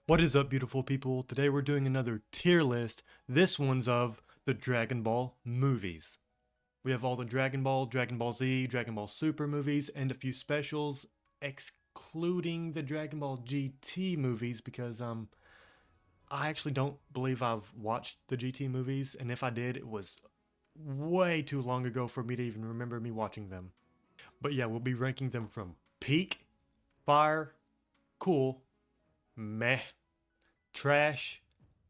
What is up, beautiful people? Today we're doing another tier list. This one's of the Dragon Ball movies. We have all the Dragon Ball, Dragon Ball Z, Dragon Ball Super movies, and a few specials, excluding the Dragon Ball GT movies because I actually don't believe I've watched the GT movies, and if I did, it was way too long ago for me to even remember me watching them. But yeah, we'll be ranking them from peak, fire, cool, meh, trash,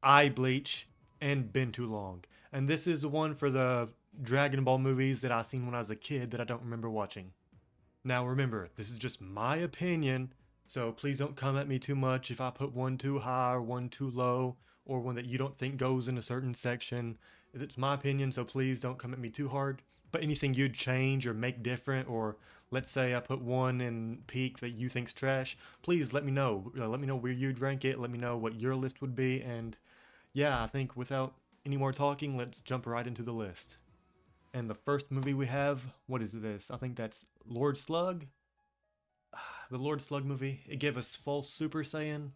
eye bleach, and been too long. And this is the one for the Dragon Ball movies that I seen when I was a kid that I don't remember watching. Now remember, this is just my opinion, so please don't come at me too much if I put one too high or one too low, or one that you don't think goes in a certain section. It's my opinion, so please don't come at me too hard. But anything you'd change or make different, or let's say I put one in peak that you think's trash, please let me know. Let me know where you'd rank it. Let me know what your list would be. And yeah, I think without any more talking, let's jump right into the list. And the first movie we have, what is this? I think that's Lord Slug. The Lord Slug movie. It gave us false Super Saiyan,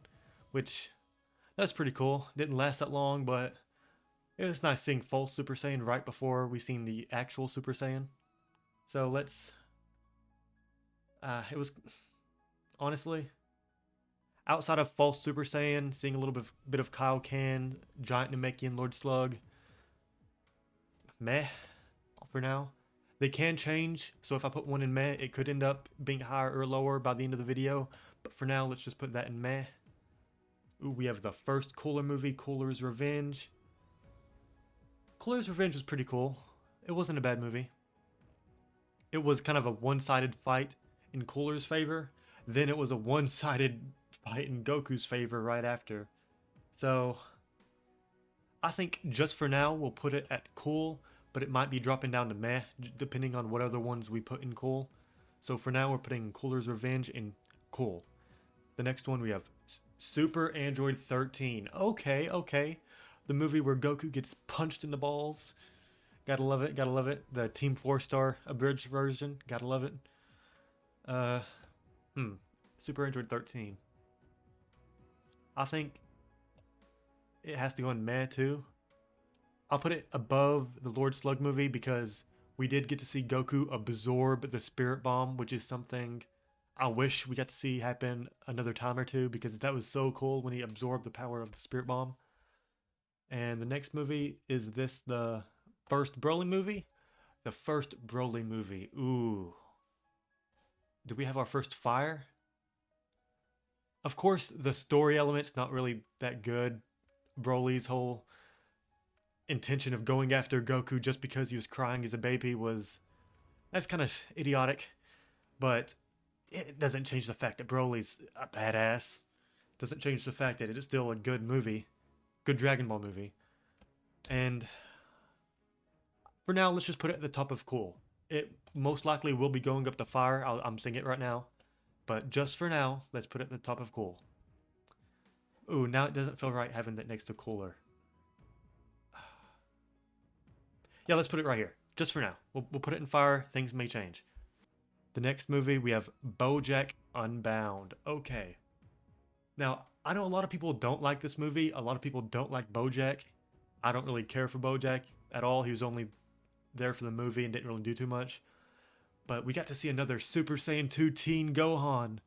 which that's pretty cool. Didn't last that long, but it was nice seeing false Super Saiyan right before we seen the actual Super Saiyan. So let's. It was honestly outside of false Super Saiyan, seeing a little bit of Kaioken, Giant Namekian, Lord Slug. Meh, for now. They can change, so if I put one in meh, it could end up being higher or lower by the end of the video. But for now, let's just put that in meh. Ooh, we have the first Cooler movie, Cooler's Revenge. Cooler's Revenge was pretty cool. It wasn't a bad movie. It was kind of a one-sided fight in Cooler's favor. Then it was a one-sided fight in Goku's favor right after. So I think just for now, we'll put it at cool, but it might be dropping down to meh, depending on what other ones we put in cool. So for now, we're putting Cooler's Revenge in cool. The next one, we have Super Android 13. Okay. The movie where Goku gets punched in the balls. Gotta love it, gotta love it. The Team 4-star abridged version. Gotta love it. Super Android 13. I think it has to go in meh too. I'll put it above the Lord Slug movie because we did get to see Goku absorb the Spirit Bomb, which is something I wish we got to see happen another time or two because that was so cool when he absorbed the power of the Spirit Bomb. And the next movie is this the first Broly movie? The first Broly movie. Ooh. Do we have our first fire? Of course, the story element's not really that good. Broly's whole intention of going after Goku just because he was crying as a baby that's kind of idiotic, but it doesn't change the fact that Broly's a badass. Doesn't change the fact that it is still a good movie, good Dragon Ball movie. And for now, let's just put it at the top of cool. It most likely will be going up to fire. I'm saying it right now, but just for now, let's put it at the top of cool. Ooh, now it doesn't feel right having that next to cooler. Yeah, let's put it right here. Just for now. We'll put it in fire. Things may change. The next movie, we have BoJack Unbound. Okay. Now, I know a lot of people don't like this movie. A lot of people don't like BoJack. I don't really care for BoJack at all. He was only there for the movie and didn't really do too much. But we got to see another Super Saiyan 2 Teen Gohan.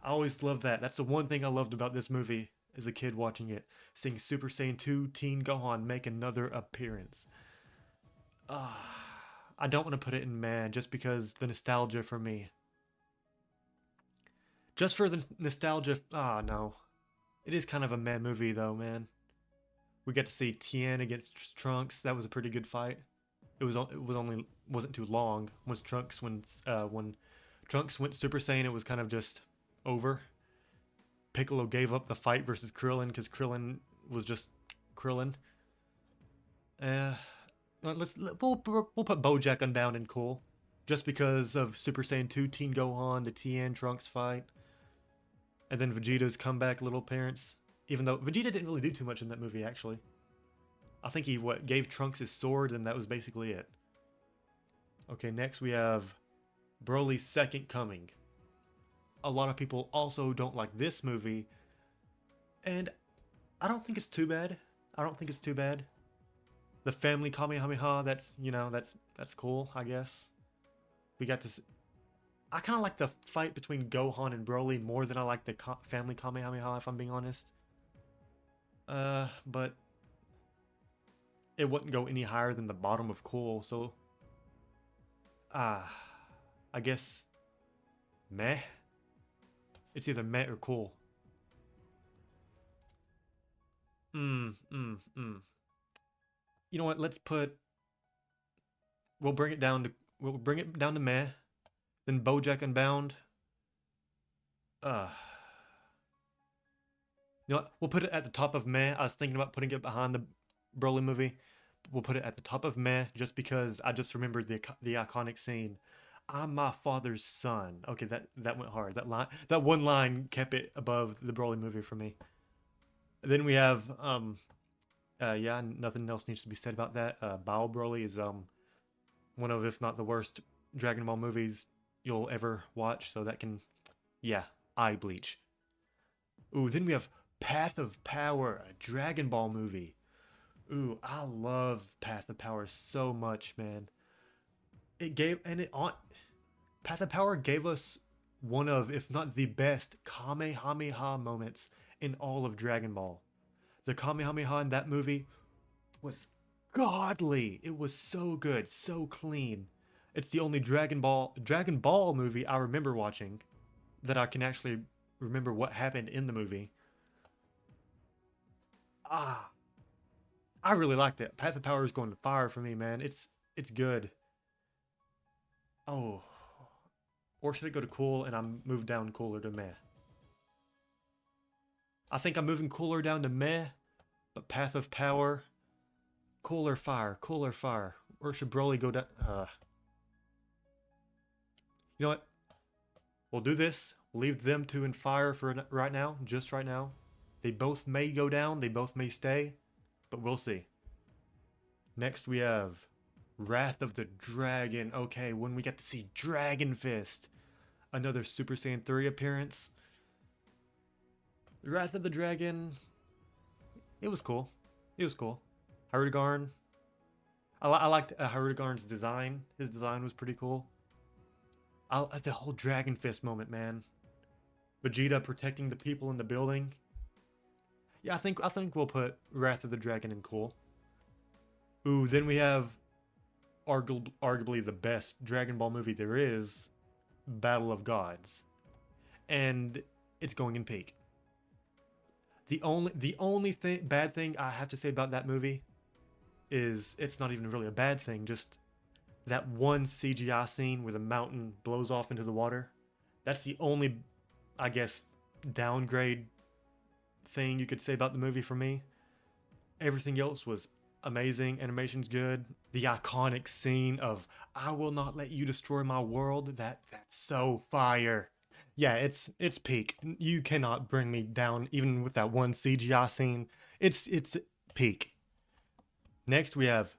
I always loved that. That's the one thing I loved about this movie as a kid watching it. Seeing Super Saiyan 2 Teen Gohan make another appearance. I don't want to put it in meh just because the nostalgia for me. Just for the nostalgia, no. It is kind of a meh movie though, man. We got to see Tien against Trunks. That was a pretty good fight. It wasn't too long. When Trunks went Super Saiyan, it was kind of just over. Piccolo gave up the fight versus Krillin because Krillin was just Krillin. We'll put BoJack Unbound in cool, just because of Super Saiyan 2 Teen Gohan, the Tien Trunks fight, and then Vegeta's comeback little parents. Even though Vegeta didn't really do too much in that movie, actually. I think he gave Trunks his sword, and that was basically it. Okay, next we have Broly's Second Coming. A lot of people also don't like this movie, and I don't think it's too bad. I don't think it's too bad. The family Kamehameha, that's, you know, that's cool, I guess. We got this. I kind of like the fight between Gohan and Broly more than I like the family Kamehameha, if I'm being honest. But it wouldn't go any higher than the bottom of cool, so I guess meh. It's either meh or cool. You know what? We'll bring it down to meh. Then BoJack Unbound. You know what? We'll put it at the top of meh. I was thinking about putting it behind the Broly movie. We'll put it at the top of meh just because I just remembered the iconic scene. I'm my father's son. Okay, that went hard. That one line kept it above the Broly movie for me. Then we have yeah, nothing else needs to be said about that. Bio Broly is one of, if not the worst, Dragon Ball movies you'll ever watch. So that can, yeah, eye bleach. Ooh, then we have Path of Power, a Dragon Ball movie. Ooh, I love Path of Power so much, man. Path of Power gave us one of, if not the best, Kamehameha moments in all of Dragon Ball. The Kamehameha in that movie was godly. It was so good, so clean. It's the only Dragon Ball movie I remember watching that I can actually remember what happened in the movie. I really liked it. Path of Power is going to fire for me, man. It's good. Oh, or should it go to cool and I'm moved down cooler to meh? I think I'm moving cooler down to meh, but Path of Power, cooler fire. Or should Broly go down? You know what? We'll do this. Leave them two in fire for right now, just right now. They both may go down, they both may stay, but we'll see. Next we have Wrath of the Dragon. Okay, when we get to see Dragon Fist. Another Super Saiyan 3 appearance. Wrath of the Dragon. It was cool. Harudegarn. I liked Harudegarn's design. His design was pretty cool. The whole Dragon Fist moment, man. Vegeta protecting the people in the building. Yeah, I think we'll put Wrath of the Dragon in cool. Ooh, then we have arguably the best Dragon Ball movie there is, Battle of Gods. And it's going in peak. The only bad thing I have to say about that movie is it's not even really a bad thing, just that one CGI scene where the mountain blows off into the water. That's the only, I guess, downgrade thing you could say about the movie for me. Everything else was amazing. Animation's good. The iconic scene of "I will not let you destroy my world." That's so fire. Yeah, it's peak. You cannot bring me down even with that one CGI scene. It's peak. Next we have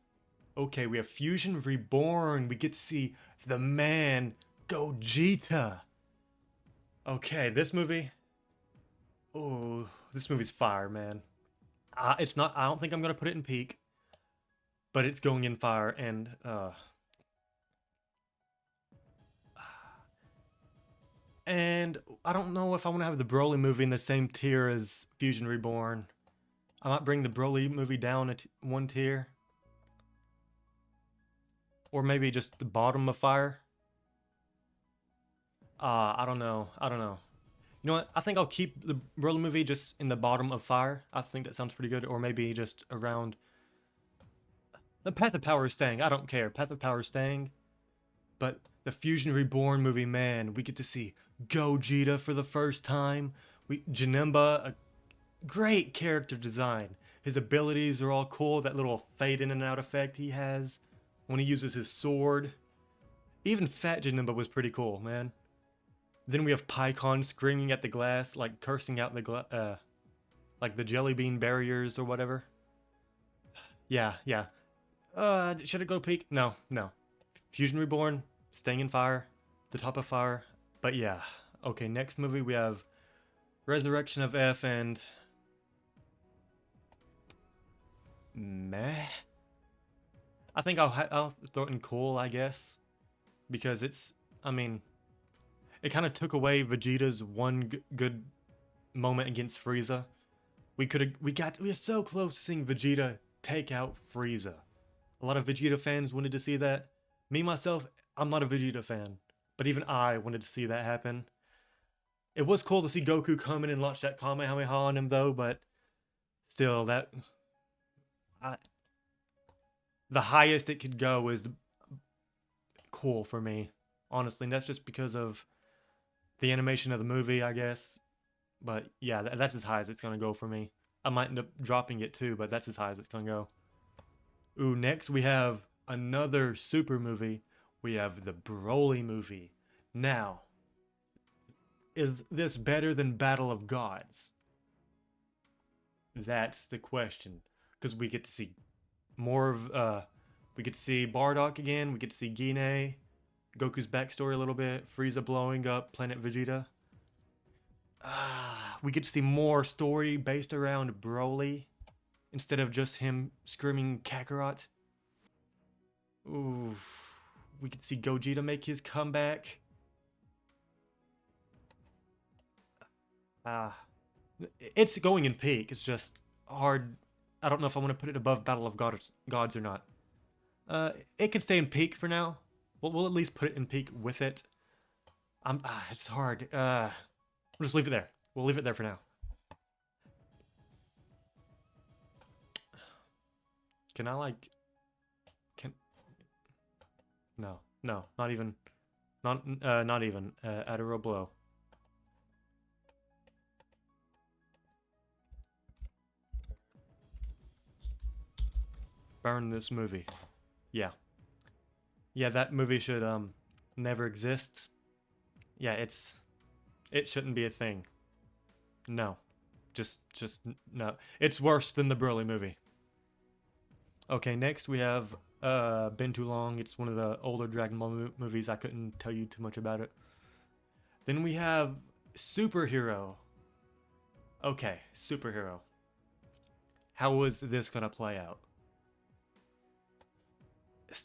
Fusion Reborn. We get to see the man Gogeta. Okay, this movie. Oh, this movie's fire, man. It's not. I don't think I'm gonna put it in peak, but it's going in fire, and I don't know if I want to have the Broly movie in the same tier as Fusion Reborn. I might bring the Broly movie down one tier, or maybe just the bottom of fire. I don't know. You know what? I think I'll keep the Broly movie just in the bottom of fire. I think that sounds pretty good. Or maybe just around. The Path of Power is staying. I don't care. Path of Power is staying. But the Fusion Reborn movie, man, we get to see Gogeta for the first time. Janemba, a great character design. His abilities are all cool. That little fade in and out effect he has when he uses his sword. Even Fat Janemba was pretty cool, man. Then we have Pycon screaming at the glass, like cursing out the like the jelly bean barriers or whatever. Yeah. Should it go peak? No. Fusion Reborn, staying in fire, the top of fire. But yeah. Okay, next movie we have Resurrection of F, and meh. I think I'll throw it in cool, I guess, because I mean, it kind of took away Vegeta's one good moment against Frieza. We were so close to seeing Vegeta take out Frieza. A lot of Vegeta fans wanted to see that. Me myself, I'm not a Vegeta fan, but even I wanted to see that happen. It was cool to see Goku come in and launch that Kamehameha on him though, but still, I, the highest it could go is cool for me, honestly. And that's just because of the animation of the movie, I guess. But yeah, that's as high as it's gonna go for me. I might end up dropping it too, but that's as high as it's gonna go. Ooh, next we have another super movie. We have the Broly movie. Now, is this better than Battle of Gods? That's the question. Because we get to see more of, we get to see Bardock again, we get to see Gine, Goku's backstory a little bit, Frieza blowing up Planet Vegeta. We get to see more story based around Broly instead of just him screaming Kakarot. Ooh, we could see Gogeta make his comeback. It's going in peak. It's just hard. I don't know if I want to put it above Battle of Gods or not. It can stay in peak for now. We'll at least put it in peak with it. It's hard. We'll just leave it there. We'll leave it there for now. Can I like? No, not even. Not even. At a real blow. Burn this movie. Yeah. Yeah, that movie should never exist. Yeah, it shouldn't be a thing. No. Just no. It's worse than the Broly movie. Okay, next we have Been Too Long. It's one of the older Dragon Ball movies. I couldn't tell you too much about it. Then we have Superhero. Okay, Superhero. How was this gonna play out?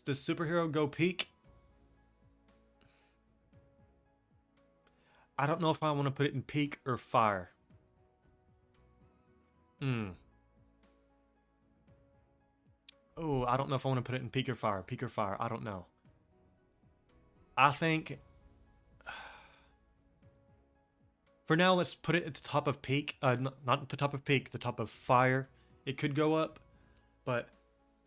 Does Superhero go peak? I don't know if I want to put it in peak or fire. Oh, I don't know if I want to put it in peak or fire. Peak or fire. I don't know. I think for now, let's put it at the top of peak. Not the top of peak, the top of fire. It could go up, but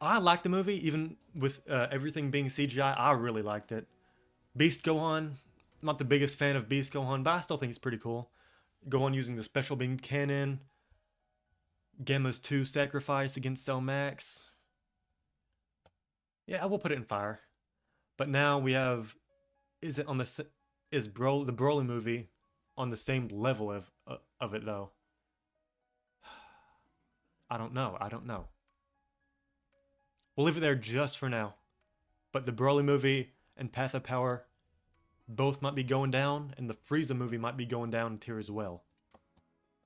I liked the movie, even with everything being CGI. I really liked it. Beast Gohan, not the biggest fan of Beast Gohan, but I still think it's pretty cool. Gohan using the special beam cannon. Gamma's 2 sacrifice against Cell Max. Yeah, I will put it in fire. But now we have, is the Broly movie on the same level of it though? I don't know. We'll leave it there just for now. But the Broly movie and Path of Power both might be going down, and the Frieza movie might be going down in tier as well.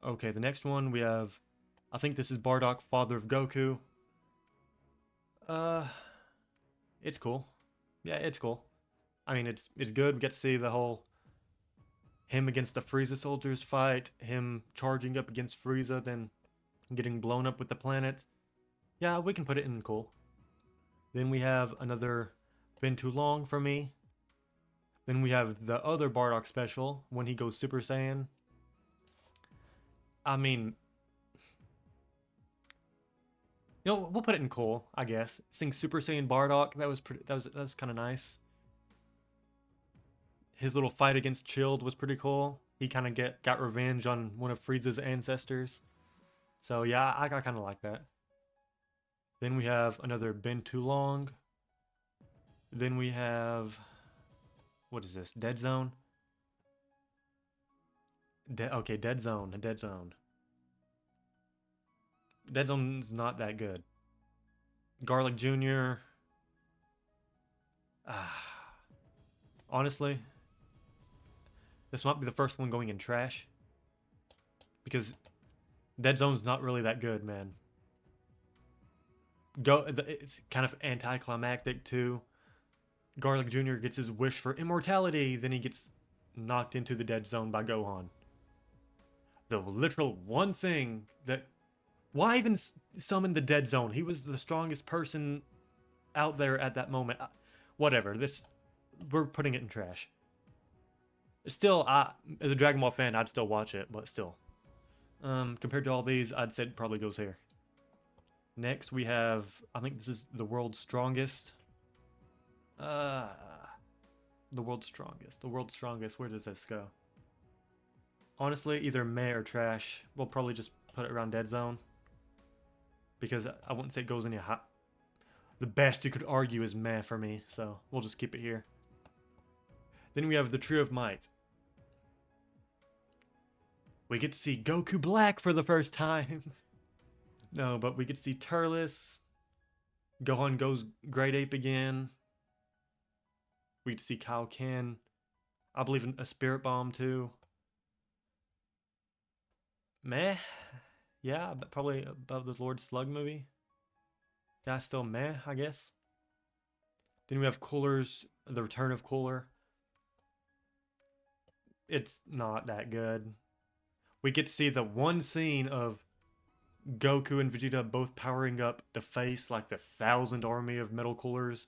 Okay, the next one we have, I think this is Bardock, father of Goku. It's cool. Yeah, it's cool. I mean, it's good. We get to see the whole him against the Frieza soldiers fight, him charging up against Frieza, then getting blown up with the planet. Yeah, we can put it in cool. Then we have another Been Too Long for me. Then we have the other Bardock special when he goes Super Saiyan. I mean, we'll put it in cool, I guess. Seeing Super Saiyan Bardock, that was kind of nice. His little fight against Chilled was pretty cool. He kind of got revenge on one of Frieza's ancestors. So yeah, I kind of like that. Then we have another Been Too Long. Then we have, what is this? Dead Zone. Okay, Dead Zone. Dead Zone. Dead Zone's not that good. Garlic Jr. Honestly, this might be the first one going in trash. Because Dead Zone's not really that good, man. It's kind of anticlimactic too. Garlic Jr. gets his wish for immortality, then he gets knocked into the dead zone by Gohan. The literal one thing that, why even summon the dead zone? He was the strongest person out there at that moment. Whatever. We're putting it in trash. Still, as a Dragon Ball fan, I'd still watch it, but still. Compared to all these, I'd say it probably goes here. Next, we have, I think this is the world's strongest. The world's strongest. The world's strongest. Where does this go? Honestly, either meh or trash. We'll probably just put it around dead zone. Because I wouldn't say it goes any high. The best you could argue is meh for me, so we'll just keep it here. Then we have the Tree of Might. We get to see Goku Black for the first time. No, but we get to see Turles. Gohan goes Great Ape again. We get to see Kaioken. I believe in a Spirit Bomb too. Meh. Yeah, but probably above the Lord Slug movie. Yeah, still meh, I guess. Then we have Cooler's The Return of Cooler. It's not that good. We get to see the one scene of Goku and Vegeta both powering up to face like the 1,000 army of Metal Coolers.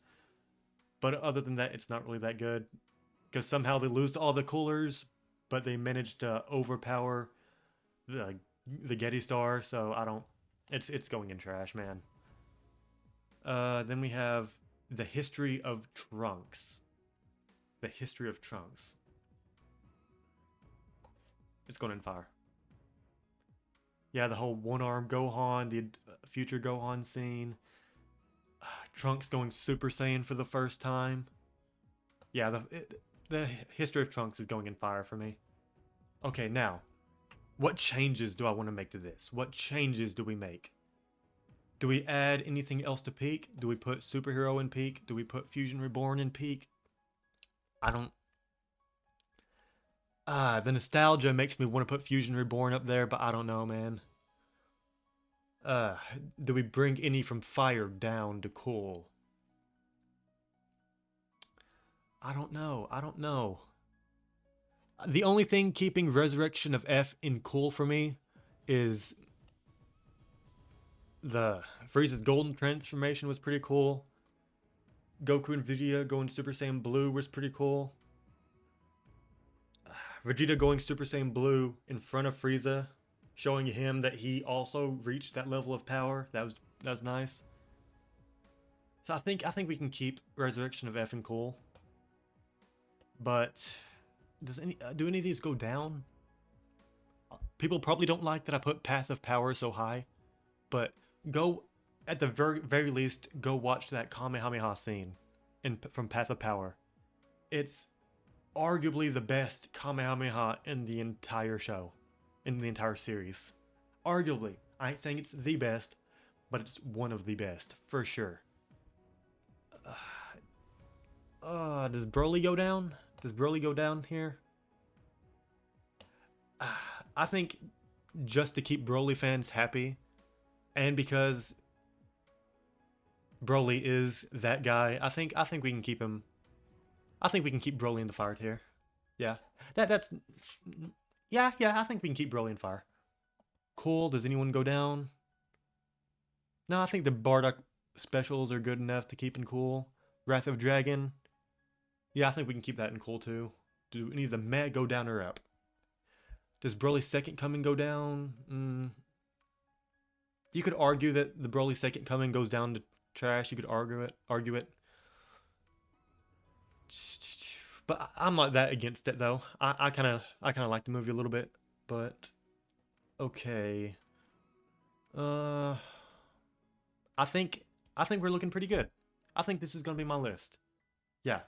But other than that, it's not really that good. Because somehow they lose all the Coolers, but they managed to overpower the Getty Star, so I don't... It's going in trash, man. Then we have The History of Trunks. The History of Trunks. It's going in fire. Yeah, the whole one-arm Gohan, the future Gohan scene. Trunks going Super Saiyan for the first time. Yeah, the History of Trunks is going in fire for me. Okay, now, what changes do I want to make to this? What changes do we make? Do we add anything else to Peak? Do we put Superhero in Peak? Do we put Fusion Reborn in Peak? I don't... the nostalgia makes me want to put Fusion Reborn up there, but I don't know, man. Do we bring any from Fire down to Cool? I don't know. The only thing keeping Resurrection of F in Cool for me is the Frieza's golden transformation was pretty cool. Goku and Vegeta going Super Saiyan Blue was pretty cool. Vegeta going Super Saiyan Blue in front of Frieza, showing him that he also reached that level of power. That was nice. So I think we can keep Resurrection of F and Cool. But do any of these go down? People probably don't like that I put Path of Power so high, but go at the very least go watch that Kamehameha scene from Path of Power. It's arguably the best Kamehameha in the entire show, in the entire series. Arguably. I ain't saying it's the best, but it's one of the best, for sure. Does Broly go down? Does Broly go down here? I think just to keep Broly fans happy, and because Broly is that guy, I think we can keep him. I think we can keep Broly in the fire tier. Yeah. Yeah, I think we can keep Broly in fire. Cool. Does anyone go down? No, I think the Bardock specials are good enough to keep in cool. Wrath of Dragon. Yeah, I think we can keep that in cool too. Do any of the meh go down or up? Does Broly's Second Coming go down? You could argue that the Broly Second Coming goes down to trash. You could argue it. But I'm not that against it though. I kind of like the movie a little bit, but okay. I think we're looking pretty good. I think this is gonna be my list. Yeah,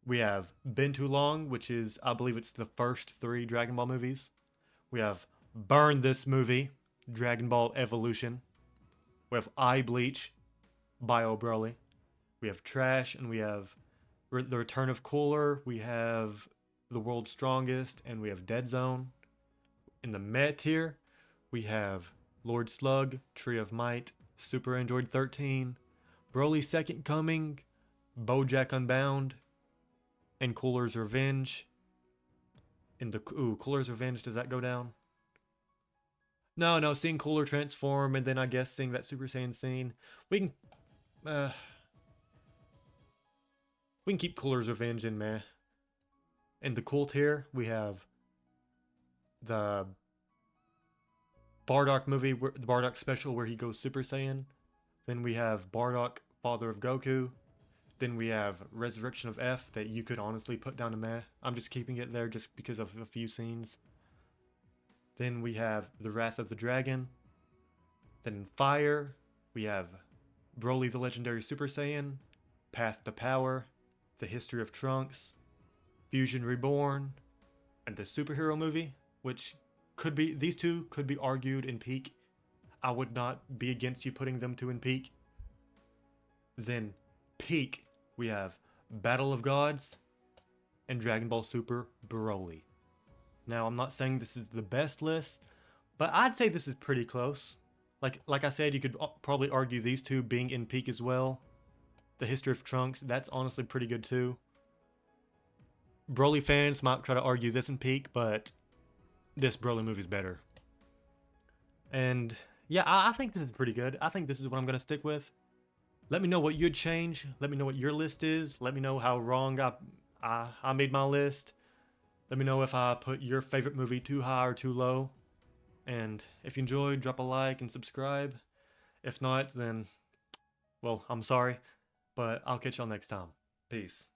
we have Been Too Long, which is, I believe it's the first 3 Dragon Ball movies. We have Burn This Movie, Dragon Ball Evolution. We have Eye Bleach, Bio Broly. We have Trash, and we have The Return of Cooler. We have The World's Strongest, and we have Dead Zone. In the meh tier, we have Lord Slug, Tree of Might, Super Android 13, Broly's Second Coming, BoJack Unbound, and Cooler's Revenge. In the Cooler's Revenge, does that go down? No, seeing Cooler transform and then I guess seeing that Super Saiyan scene. Uh, we can keep Cooler's Revenge in meh. In the cool tier, we have the Bardock movie, the Bardock special where he goes Super Saiyan. Then we have Bardock, Father of Goku. Then we have Resurrection of F that you could honestly put down to meh. I'm just keeping it there just because of a few scenes. Then we have The Wrath of the Dragon. Then in Fire, we have Broly the Legendary Super Saiyan, Path to Power, The History of Trunks, Fusion Reborn, and the Superhero Movie, which could be, these two could be argued in peak. I would not be against you putting them two in peak. Then peak, we have Battle of Gods and Dragon Ball Super Broly. Now, I'm not saying this is the best list, but I'd say this is pretty close. Like I said, you could probably argue these two being in peak as well. The History of Trunks, that's honestly pretty good too. Broly fans might try to argue this in peak, but this Broly movie is better. And yeah, I think this is pretty good. I think this is what I'm going to stick with. Let me know what you'd change. Let me know what your list is. Let me know how wrong I made my list. Let me know if I put your favorite movie too high or too low. And if you enjoyed, drop a like and subscribe. If not, then, well, I'm sorry. But I'll catch y'all next time. Peace.